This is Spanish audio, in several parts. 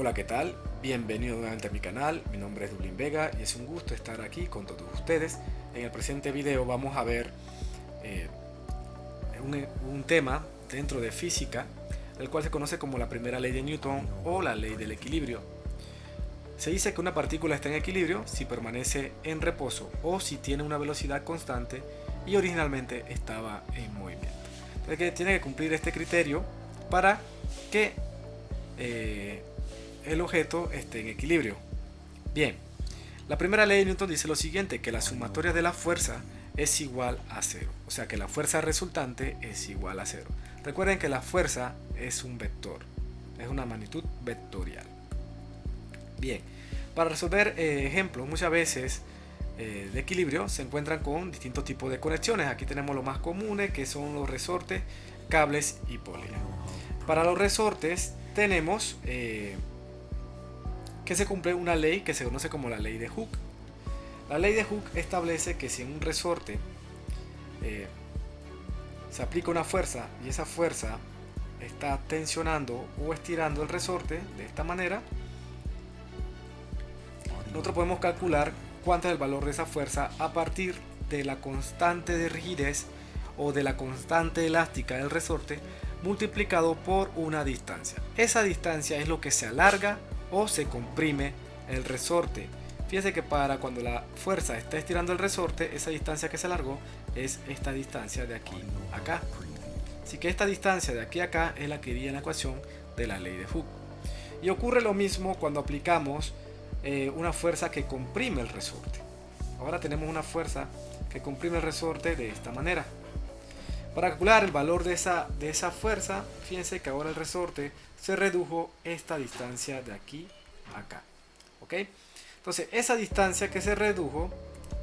Hola, ¿qué tal? Bienvenido nuevamente a mi canal. Mi nombre es Dublín Vega y es un gusto estar aquí con todos ustedes. En el presente video vamos a ver eh, un tema dentro de física, el cual se conoce como la primera ley de Newton o la ley del equilibrio. Se dice que una partícula está en equilibrio si permanece en reposo o si tiene una velocidad constante y originalmente estaba en movimiento. Entonces que tiene que cumplir este criterio para que el objeto esté en equilibrio. Bien, la primera ley de Newton dice lo siguiente, que la sumatoria de la fuerza es igual a cero, o sea que la fuerza resultante es igual a cero. Recuerden que la fuerza es un vector, es una magnitud vectorial. Bien, para resolver ejemplos muchas veces de equilibrio se encuentran con distintos tipos de conexiones. Aquí tenemos los más comunes, que son los resortes, cables y poleas. Para los resortes tenemos que se cumple una ley que se conoce como la ley de Hooke. La ley de Hooke establece que si en un resorte se aplica una fuerza y esa fuerza está tensionando o estirando el resorte de esta manera, nosotros podemos calcular cuánto es el valor de esa fuerza a partir de la constante de rigidez o de la constante elástica del resorte multiplicado por una distancia. Esa distancia es lo que se alarga o se comprime el resorte. Fíjense que para cuando la fuerza está estirando el resorte, esa distancia que se alargó es esta distancia de aquí a acá. Así que esta distancia de aquí a acá es la que iría en la ecuación de la ley de Hooke. Y ocurre lo mismo cuando aplicamos una fuerza que comprime el resorte. Ahora tenemos una fuerza que comprime el resorte de esta manera. Para calcular el valor de esa fuerza, fíjense que ahora el resorte se redujo esta distancia de aquí a acá. ¿Ok? Entonces, esa distancia que se redujo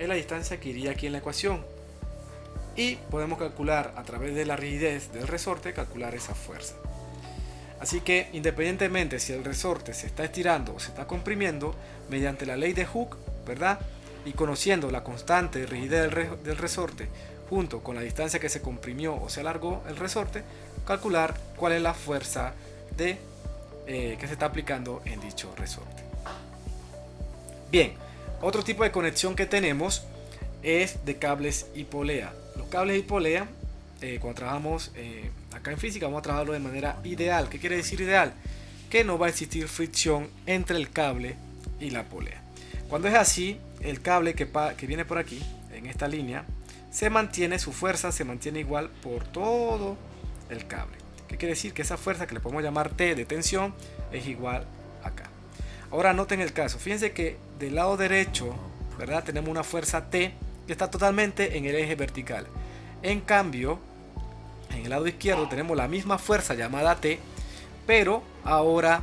es la distancia que iría aquí en la ecuación. Y podemos calcular a través de la rigidez del resorte, calcular esa fuerza. Así que independientemente si el resorte se está estirando o se está comprimiendo, mediante la ley de Hooke, ¿verdad? Y conociendo la constante de rigidez del resorte junto con la distancia que se comprimió o se alargó el resorte, calcular cuál es la fuerza que se está aplicando en dicho resorte. Bien, otro tipo de conexión que tenemos es de cables y polea. Los cables y polea, cuando trabajamos acá en física, vamos a trabajarlo de manera ideal. ¿Qué quiere decir ideal? Que no va a existir fricción entre el cable y la polea. Cuando es así, el cable que viene por aquí, en esta línea, se mantiene, su fuerza se mantiene igual por todo el cable. ¿Qué quiere decir? Que esa fuerza que le podemos llamar T de tensión es igual acá. Ahora noten el caso. Fíjense que del lado derecho, ¿verdad? Tenemos una fuerza T que está totalmente en el eje vertical. En cambio, en el lado izquierdo tenemos la misma fuerza llamada T, pero ahora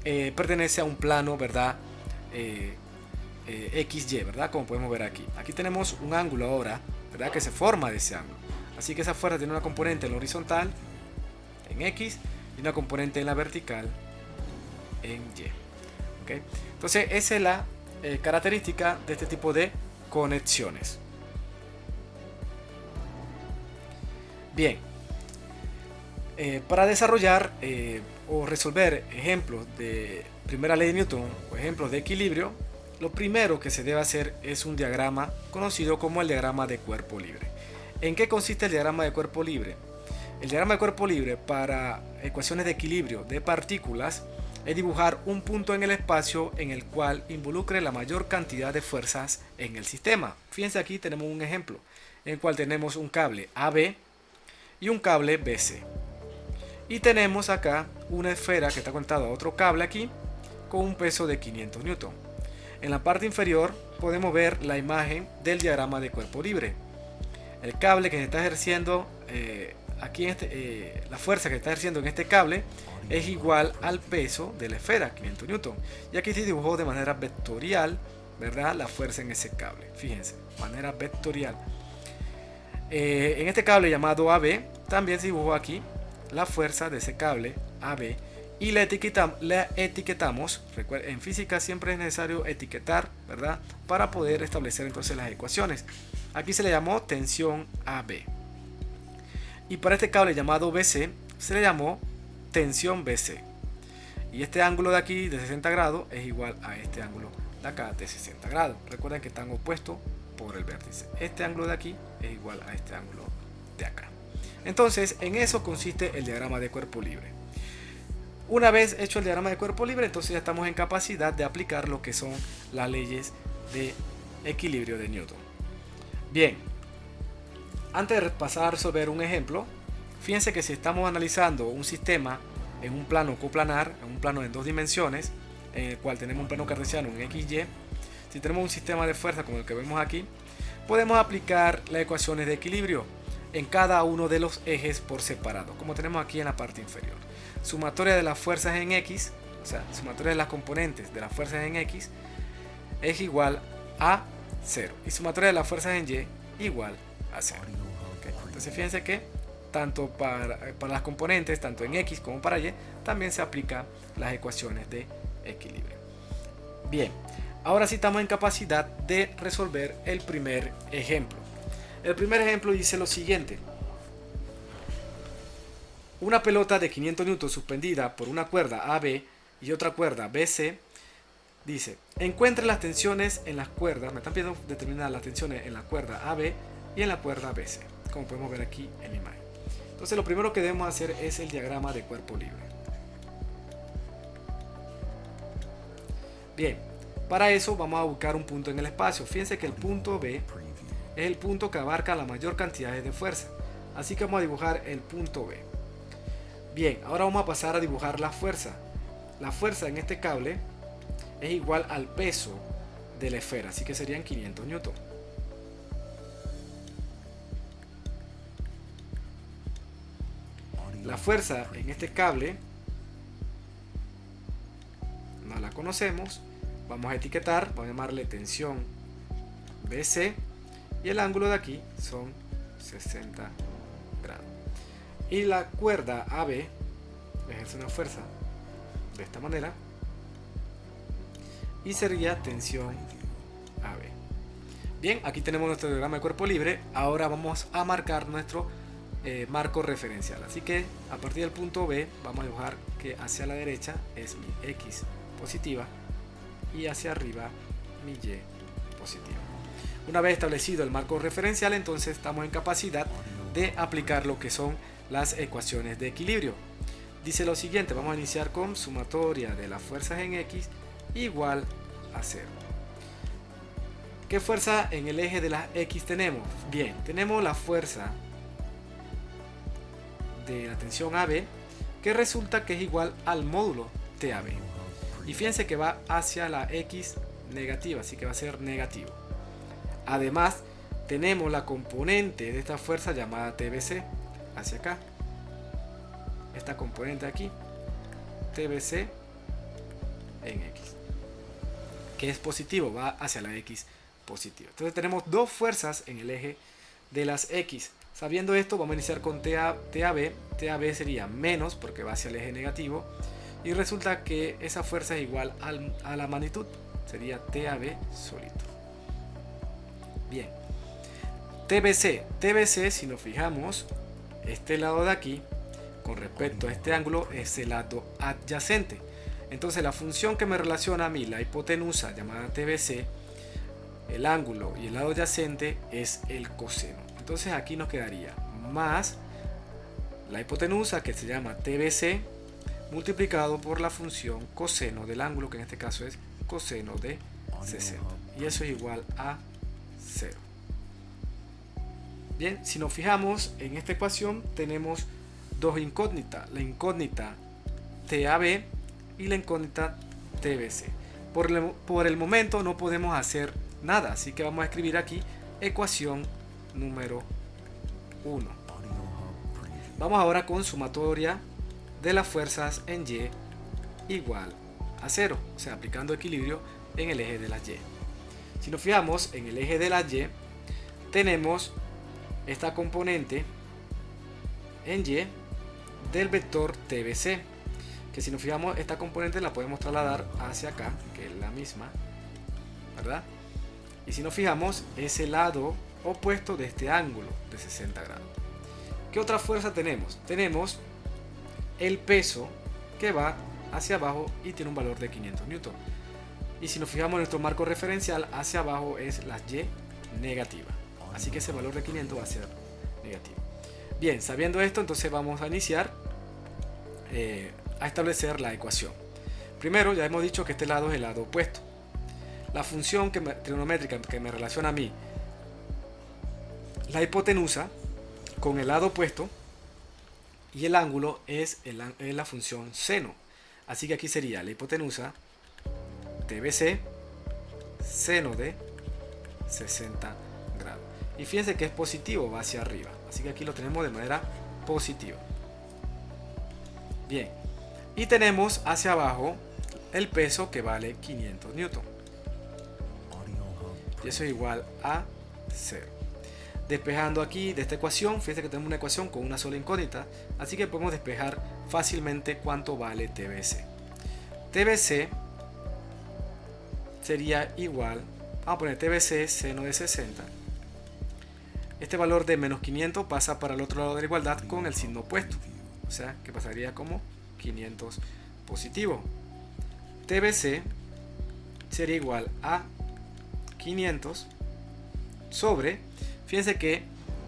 pertenece a un plano, ¿verdad? XY, ¿verdad? Como podemos ver aquí. Aquí tenemos un ángulo ahora, ¿verdad? Que se forma de ese ángulo. Así que esa fuerza tiene una componente en la horizontal, en X, y una componente en la vertical, en Y. ¿Okay? Entonces, esa es la característica de este tipo de conexiones. Bien, para desarrollar o resolver ejemplos de primera ley de Newton o ejemplos de equilibrio, lo primero que se debe hacer es un diagrama conocido como el diagrama de cuerpo libre. ¿En qué consiste el diagrama de cuerpo libre? El diagrama de cuerpo libre para ecuaciones de equilibrio de partículas es dibujar un punto en el espacio en el cual involucre la mayor cantidad de fuerzas en el sistema. Fíjense, aquí tenemos un ejemplo en el cual tenemos un cable AB y un cable BC. Y tenemos acá una esfera que está conectada a otro cable aquí con un peso de 500 newton. En la parte inferior podemos ver la imagen del diagrama de cuerpo libre. El cable que se está ejerciendo aquí, la fuerza que está ejerciendo en este cable es igual al peso de la esfera, 500 newton. Y aquí se dibujó de manera vectorial, ¿verdad? La fuerza en ese cable. Fíjense, manera vectorial. En este cable llamado AB también se dibujó aquí la fuerza de ese cable AB y la etiquetamos. En física siempre es necesario etiquetar, ¿verdad? Para poder establecer entonces las ecuaciones. Aquí se le llamó tensión AB. Y para este cable llamado BC se le llamó tensión BC. Y este ángulo de aquí de 60 grados es igual a este ángulo de acá de 60 grados. Recuerden que están opuestos por el vértice. Este ángulo de aquí es igual a este ángulo de acá. Entonces, en eso consiste el diagrama de cuerpo libre. Una vez hecho el diagrama de cuerpo libre, entonces ya estamos en capacidad de aplicar lo que son las leyes de equilibrio de Newton. Bien, antes de pasar a resolver un ejemplo, fíjense que si estamos analizando un sistema en un plano coplanar, en un plano en dos dimensiones, en el cual tenemos un plano cartesiano, un XY, si tenemos un sistema de fuerza como el que vemos aquí, podemos aplicar las ecuaciones de equilibrio en cada uno de los ejes por separado, como tenemos aquí en la parte inferior. Sumatoria de las fuerzas en X, o sea, sumatoria de las componentes de las fuerzas en X es igual a 0 y sumatoria de las fuerzas en Y igual a 0. ¿Okay? Entonces fíjense que tanto para las componentes, tanto en X como para Y, también se aplican las ecuaciones de equilibrio. Bien, ahora sí estamos en capacidad de resolver el primer ejemplo. El primer ejemplo dice lo siguiente. Una pelota de 500 newtons suspendida por una cuerda AB y otra cuerda BC. Dice, encuentre las tensiones en las cuerdas. Me están pidiendo determinar las tensiones en la cuerda AB y en la cuerda BC, como podemos ver aquí en la imagen. Entonces lo primero que debemos hacer es el diagrama de cuerpo libre. Bien, para eso vamos a buscar un punto en el espacio. Fíjense que el punto B es el punto que abarca la mayor cantidad de fuerza. Así que vamos a dibujar el punto B. Bien, ahora vamos a pasar a dibujar la fuerza. La fuerza en este cable es igual al peso de la esfera, así que serían 500 newtons. La fuerza en este cable no la conocemos, vamos a etiquetar, vamos a llamarle tensión BC y el ángulo de aquí son 60 grados. Y la cuerda AB ejerce una fuerza de esta manera y sería tensión AB. Bien, aquí tenemos nuestro diagrama de cuerpo libre. Ahora vamos a marcar nuestro marco referencial. Así que a partir del punto B vamos a dibujar que hacia la derecha es mi X positiva y hacia arriba mi Y positiva. Una vez establecido el marco referencial, entonces estamos en capacidad de aplicar lo que son las ecuaciones de equilibrio. Dice lo siguiente, vamos a iniciar con sumatoria de las fuerzas en X igual a 0. ¿Qué fuerza en el eje de las X tenemos? Bien, tenemos la fuerza de la tensión AB, que resulta que es igual al módulo TAB. Y fíjense que va hacia la X negativa, así que va a ser negativo. Además, tenemos la componente de esta fuerza llamada TBC hacia acá. Esta componente aquí, TBC en X, que es positivo, va hacia la X positiva. Entonces tenemos dos fuerzas en el eje de las X. Sabiendo esto, vamos a iniciar con TAB. TAB sería menos porque va hacia el eje negativo. Y resulta que esa fuerza es igual a la magnitud. Sería TAB solito. Bien. TBC. TBC, si nos fijamos, este lado de aquí, con respecto a este ángulo, es el lado adyacente. Entonces la función que me relaciona a mí, la hipotenusa llamada TBC, el ángulo y el lado adyacente es el coseno. Entonces aquí nos quedaría más la hipotenusa, que se llama TBC, multiplicado por la función coseno del ángulo, que en este caso es coseno de 60. Y eso es igual a 0. Bien, si nos fijamos en esta ecuación, tenemos dos incógnitas. La incógnita TAB y la incógnita TBC. Por el momento no podemos hacer nada, así que vamos a escribir aquí ecuación número 1. Vamos ahora con sumatoria de las fuerzas en Y igual a 0, o sea, aplicando equilibrio en el eje de la Y. Si nos fijamos en el eje de la Y, tenemos esta componente en Y del vector TBC, que si nos fijamos, esta componente la podemos trasladar hacia acá, que es la misma, ¿verdad? Y si nos fijamos, es el lado opuesto de este ángulo de 60 grados. ¿Qué otra fuerza tenemos? Tenemos el peso que va hacia abajo y tiene un valor de 500 newton. Y si nos fijamos en nuestro marco referencial, hacia abajo es la Y negativa. Así que ese valor de 500 va a ser negativo. Bien, sabiendo esto, entonces vamos a iniciar a establecer la ecuación. Primero, ya hemos dicho que este lado es el lado opuesto. La función trigonométrica que me relaciona a mí la hipotenusa con el lado opuesto y el ángulo es la función seno. Así que aquí sería la hipotenusa TBC seno de 60 grados. Y fíjense que es positivo, va hacia arriba. Así que aquí lo tenemos de manera positiva. Bien. Y tenemos hacia abajo el peso que vale 500 newton. Y eso es igual a 0. Despejando aquí de esta ecuación, fíjense que tenemos una ecuación con una sola incógnita. Así que podemos despejar fácilmente cuánto vale TBC. TBC sería igual, vamos a poner TBC seno de 60. Este valor de menos 500 pasa para el otro lado de la igualdad con el signo opuesto. O sea, que pasaría como 500 positivo. TBC sería igual a 500 sobre, fíjense que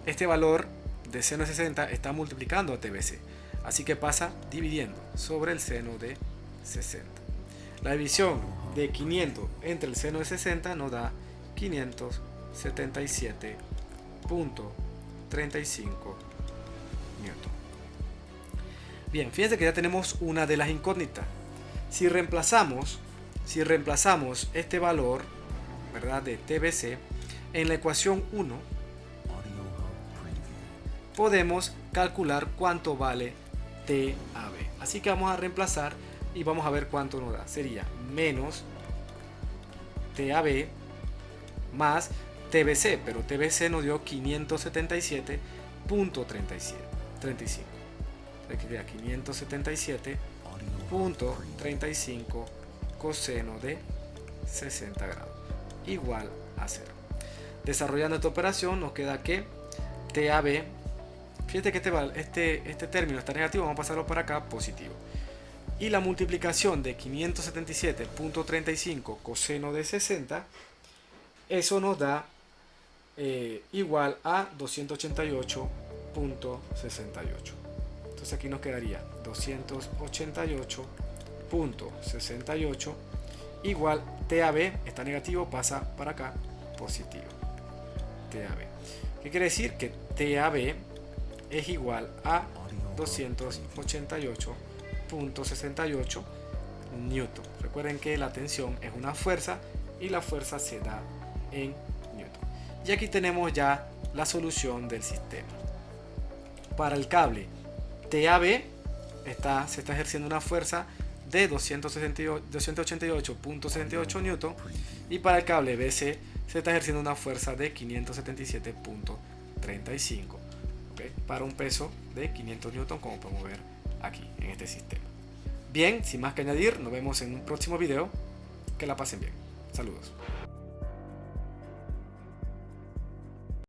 este valor de seno de 60 está multiplicando a TBC. Así que pasa dividiendo sobre el seno de 60. La división de 500 entre el seno de 60 nos da 577.35 newton. Bien, fíjense que ya tenemos una de las incógnitas. Si reemplazamos este valor, ¿verdad?, de TBC en la ecuación 1, podemos calcular cuánto vale TAB. Así que vamos a reemplazar y vamos a ver cuánto nos da. Sería menos TAB más TBC, pero TBC nos dio 577.35. Aquí queda 577.35 coseno de 60 grados igual a 0. Desarrollando esta operación nos queda que TAB, fíjate que este término está negativo, vamos a pasarlo para acá positivo. Y la multiplicación de 577.35 coseno de 60, eso nos da igual a 288.68. Entonces aquí nos quedaría 288.68 igual TAB, está negativo, pasa para acá positivo. TAB. ¿Qué quiere decir? Que TAB es igual a 288.68 newton. Recuerden que la tensión es una fuerza y la fuerza se da en newton. Y aquí tenemos ya la solución del sistema. Para el cable TAB se está ejerciendo una fuerza de 288.78 newton y para el cable BC se está ejerciendo una fuerza de 577.35, ¿okay?, para un peso de 500 newton, como podemos ver aquí en este sistema. Bien, sin más que añadir, nos vemos en un próximo video. Que la pasen bien. Saludos.